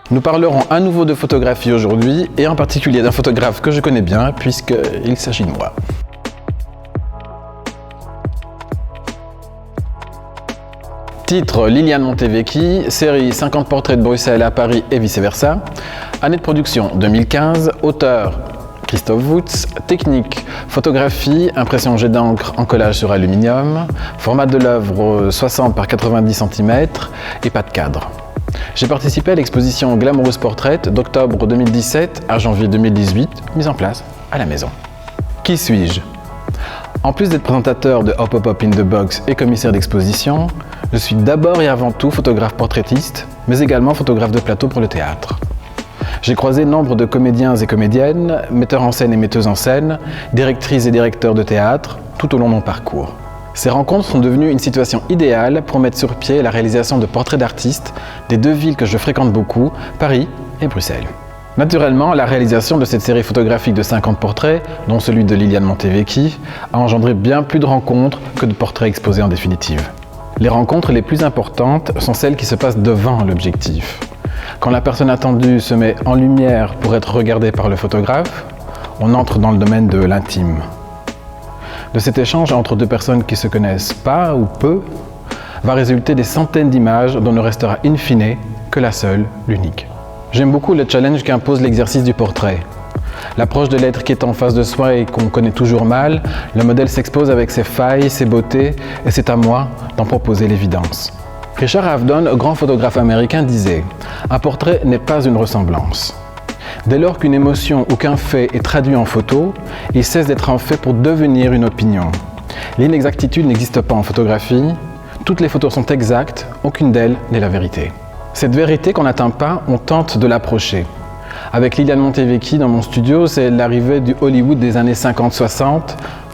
Nous parlerons à nouveau de photographie aujourd'hui et en particulier d'un photographe que je connais bien puisqu'il s'agit de moi. Titre Liliane Montevecchi, série 50 portraits de Bruxelles à Paris et vice-versa. Année de production 2015, auteur Christophe Woods, technique photographie, impression jet d'encre en collage sur aluminium, format de l'œuvre 60 par 90 cm et pas de cadre. J'ai participé à l'exposition Glamorous Portrait d'octobre 2017 à janvier 2018, mise en place à la maison. Qui suis-je? En plus d'être présentateur de Hop Hop Hop in the Box et commissaire d'exposition, je suis d'abord et avant tout photographe portraitiste, mais également photographe de plateau pour le théâtre. J'ai croisé nombre de comédiens et comédiennes, metteurs en scène et metteuses en scène, directrices et directeurs de théâtre, tout au long de mon parcours. Ces rencontres sont devenues une situation idéale pour mettre sur pied la réalisation de portraits d'artistes des deux villes que je fréquente beaucoup, Paris et Bruxelles. Naturellement, la réalisation de cette série photographique de 50 portraits, dont celui de Liliane Montevecchi, a engendré bien plus de rencontres que de portraits exposés en définitive. Les rencontres les plus importantes sont celles qui se passent devant l'objectif. Quand la personne attendue se met en lumière pour être regardée par le photographe, on entre dans le domaine de l'intime. De cet échange entre deux personnes qui ne se connaissent pas ou peu, va résulter des centaines d'images dont ne restera in fine que la seule, l'unique. J'aime beaucoup le challenge qu'impose l'exercice du portrait. L'approche de l'être qui est en face de soi et qu'on connaît toujours mal, le modèle s'expose avec ses failles, ses beautés, et c'est à moi d'en proposer l'évidence. Richard Avedon, grand photographe américain, disait « Un portrait n'est pas une ressemblance. Dès lors qu'une émotion ou qu'un fait est traduit en photo, il cesse d'être un fait pour devenir une opinion. L'inexactitude n'existe pas en photographie, toutes les photos sont exactes, aucune d'elles n'est la vérité. Cette vérité qu'on n'atteint pas, on tente de l'approcher. Avec Liliane Montevecchi dans mon studio, c'est l'arrivée du Hollywood des années 50-60,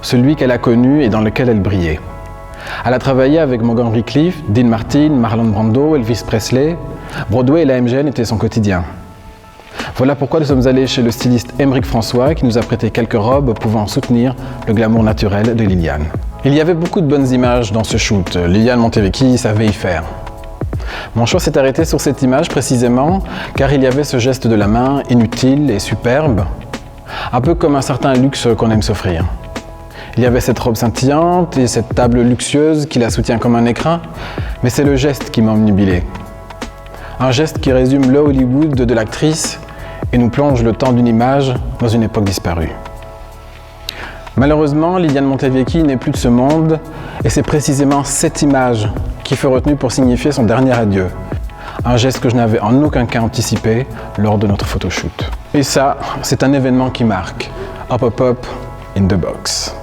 celui qu'elle a connu et dans lequel elle brillait. Elle a travaillé avec Morgan Radcliffe, Dean Martin, Marlon Brando, Elvis Presley. Broadway et la MGM étaient son quotidien. Voilà pourquoi nous sommes allés chez le styliste Aymeric François qui nous a prêté quelques robes pouvant soutenir le glamour naturel de Liliane. Il y avait beaucoup de bonnes images dans ce shoot. Liliane Montevecchi savait y faire. Mon choix s'est arrêté sur cette image précisément car il y avait ce geste de la main inutile et superbe, un peu comme un certain luxe qu'on aime s'offrir. Il y avait cette robe scintillante et cette table luxueuse qui la soutient comme un écrin, mais c'est le geste qui m'a omnubilé. Un geste qui résume le Hollywood de l'actrice et nous plonge le temps d'une image dans une époque disparue. Malheureusement, Liliane Montevecchi n'est plus de ce monde et c'est précisément cette image qui fut retenue pour signifier son dernier adieu. Un geste que je n'avais en aucun cas anticipé lors de notre photoshoot. Et ça, c'est un événement qui marque Hop Hop Hop in the Box.